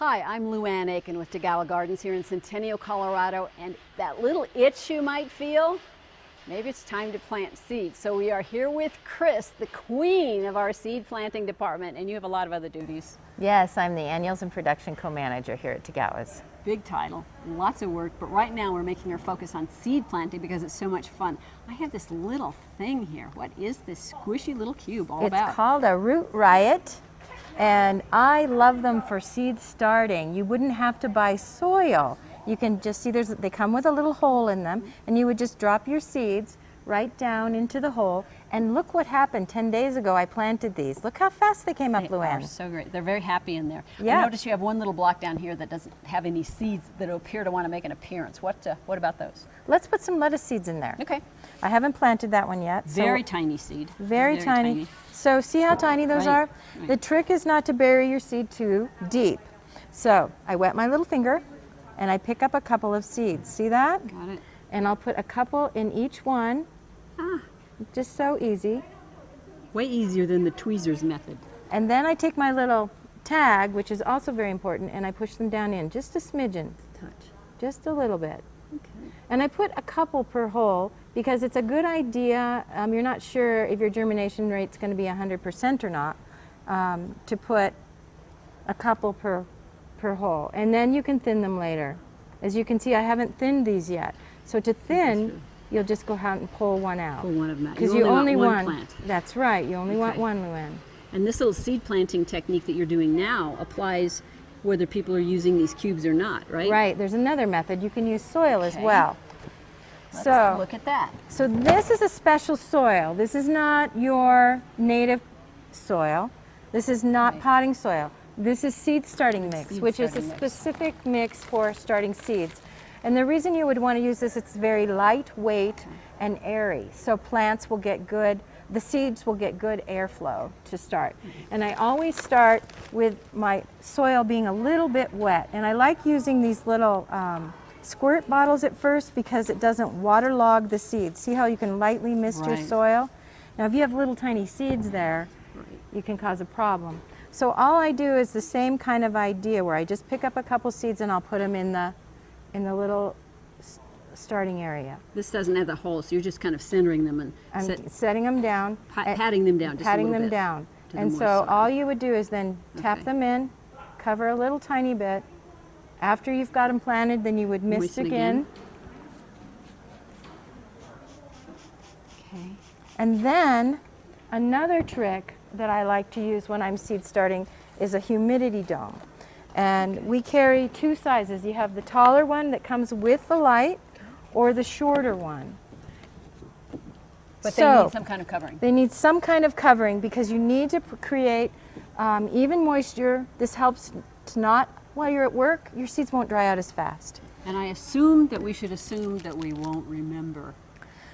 Hi, I'm Luan Aiken with Tagawa Gardens here in Centennial, Colorado, and that little itch you might feel, maybe it's time to plant seeds. So we are here with Chris, the queen of our seed planting department, and you have a lot of other duties. Yes, I'm the Annuals and Production Co-Manager here at Tagawa's. Big title, lots of work, but right now we're making our focus on seed planting because it's so much fun. I have this little thing here. What is this squishy little cube all about? It's called a root Riot, and I love them for seed starting. You wouldn't have to buy soil. You can just see they come with a little hole in them, and you would just drop your seeds right down into the hole. And look what happened 10 days ago. I planted these. Look how fast they came up, Luan. They are so great. They're very happy in there. Yeah. I notice you have one little block down here that doesn't have any seeds that appear to want to make an appearance. What about those? Let's put some lettuce seeds in there. Okay. I haven't planted that one yet. Very tiny seed. Very tiny. So see how tiny those are? Right. The trick is not to bury your seed too deep. So I wet my little finger and I pick up a couple of seeds. See that? Got it. And I'll put a couple in each one. Just so easy. Way easier than the tweezers method. And then I take my little tag, which is also very important, and I push them down in just a smidgen. Touch. Just a little bit. Okay. And I put a couple per hole because it's a good idea. You're not sure if your germination rate's going to be 100% or not, to put a couple per hole. And then you can thin them later. As you can see, I haven't thinned these yet. So to thin, you'll just go out and pull one out. Pull one of them out. Because you only want one plant. That's right. You only want one, Luan. And this little seed planting technique that you're doing now applies whether people are using these cubes or not, right? Right. There's another method. You can use soil as Okay. well. Let's look at that. So this is a special soil. This is not your native soil. This is not potting soil. This is seed starting mix, which is a specific mix for starting seeds. And the reason you would want to use this, it's very lightweight and airy. So plants will get good, the seeds will get good airflow to start. And I always start with my soil being a little bit wet. And I like using these little squirt bottles at first because it doesn't waterlog the seeds. See how you can lightly mist your soil? Now if you have little tiny seeds there, you can cause a problem. So all I do is the same kind of idea where I just pick up a couple seeds and I'll put them in the little starting area. This doesn't have the hole, so you're just kind of centering them and I'm setting them down. patting them down just patting a little them bit down. to the And moist so soil. all you would do is then tap them in, cover a little tiny bit. After you've got them planted, then you would mist Moisten again. Okay. And then another trick that I like to use when I'm seed starting is a humidity dome. And we carry two sizes. You have the taller one that comes with the light or the shorter one. But they need some kind of covering. They need some kind of covering because you need to create even moisture. This helps to not, while you're at work, your seeds won't dry out as fast. And I assume that we should assume that we won't remember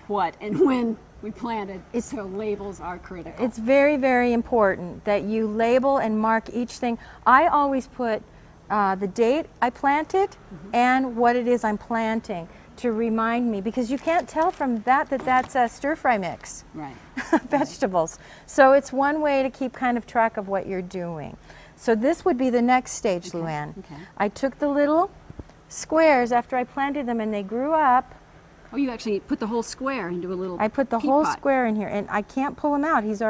what and when we planted, so labels are critical. It's very, very important that you label and mark each thing. I always put the date I planted and what it is I'm planting to remind me, because you can't tell from that that's a stir-fry mix. Right. Vegetables. So it's one way to keep kind of track of what you're doing. So this would be the next stage, Luan. Okay. I took the little squares after I planted them and they grew up. Oh, you actually put the whole square into a little I put the peat whole pot. square in here, and I can't pull him out. He's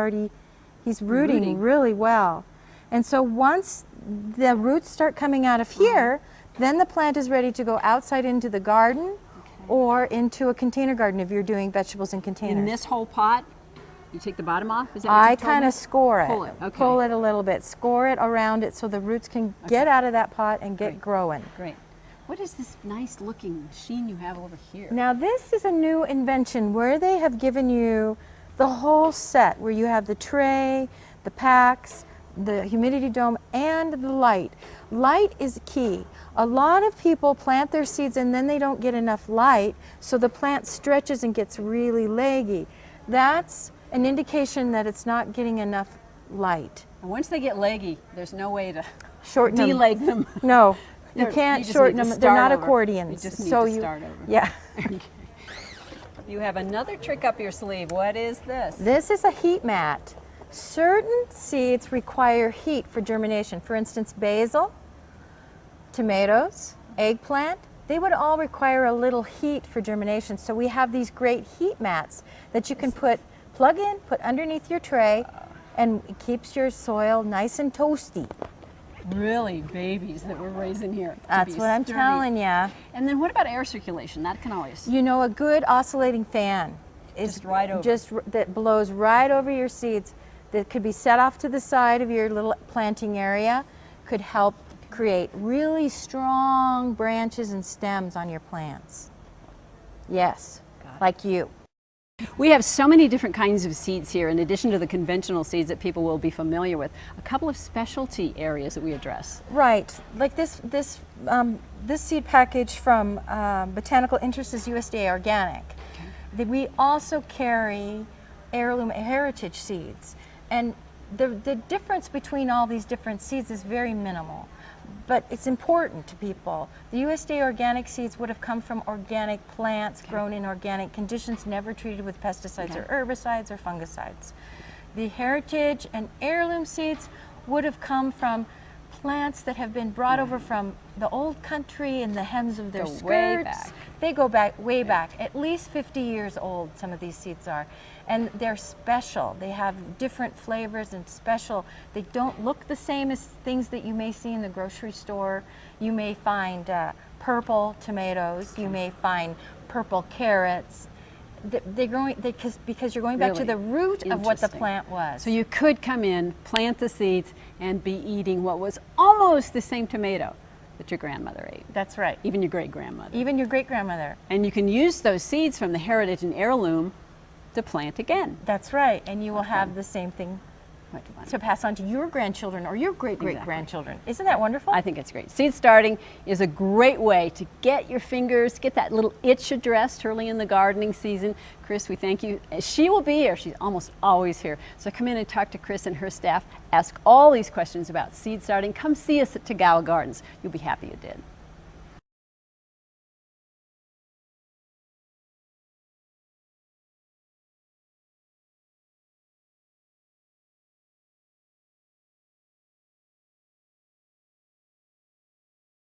rooting really well. And so once the roots start coming out of here, then the plant is ready to go outside into the garden or into a container garden if you're doing vegetables in containers. In this whole pot, you take the bottom off? Is that what I you told kind me? of score it. Pull it, okay. Pull it a little bit. Score it around it so the roots can get out of that pot and get growing. Great. What is this nice looking machine you have over here? Now this is a new invention where they have given you the whole set, where you have the tray, the packs, the humidity dome, and the light. Light is key. A lot of people plant their seeds and then they don't get enough light, so the plant stretches and gets really leggy. That's an indication that it's not getting enough light. And once they get leggy, there's no way to Shorten them. de-leg them. No, you You can't just shorten need to them. They're not start over. accordions. You just need so to start over. Yeah. You have another trick up your sleeve. What is this? This is a heat mat. Certain seeds require heat for germination. For instance, basil tomatoes, eggplant, they would all require a little heat for germination. So we have these great heat mats that you can plug in, put underneath your tray, and it keeps your soil nice and toasty. Really babies that we're raising here. That's what I'm telling you. And then what about air circulation? That can always... You know, a good oscillating fan is Just right over. that blows right over your seeds, that could be set off to the side of your little planting area, could help create really strong branches and stems on your plants. Yes, like you. We have so many different kinds of seeds here, in addition to the conventional seeds that people will be familiar with. A couple of specialty areas that we address. Right, like this seed package from Botanical Interests is USDA organic. We also carry heirloom heritage seeds, and the difference between all these different seeds is very minimal. But it's important to people. The USDA organic seeds would have come from organic plants grown in organic conditions, never treated with pesticides or herbicides or fungicides. The heritage and heirloom seeds would have come from plants that have been brought over from the old country in the hems of their skirts. Way back. They go back, way back, at least 50 years old, some of these seeds are. And they're special. They have different flavors and special. They don't look the same as things that you may see in the grocery store. You may find purple tomatoes. You may find purple carrots. They're growing because you're going back to the root of what the plant was. So you could come in, plant the seeds, and be eating what was almost the same tomato that your grandmother ate. That's right. Even your great-grandmother. Even your great-grandmother. And you can use those seeds from the heritage and heirloom to plant again. That's right. And you will have the same thing to pass on to your grandchildren or your great-great-grandchildren. Isn't that wonderful? I think it's great. Seed starting is a great way to get your fingers, get that little itch addressed early in the gardening season. Chris, we thank you. She will be here. She's almost always here. So come in and talk to Chris and her staff. Ask all these questions about seed starting. Come see us at Tagawa Gardens. You'll be happy you did.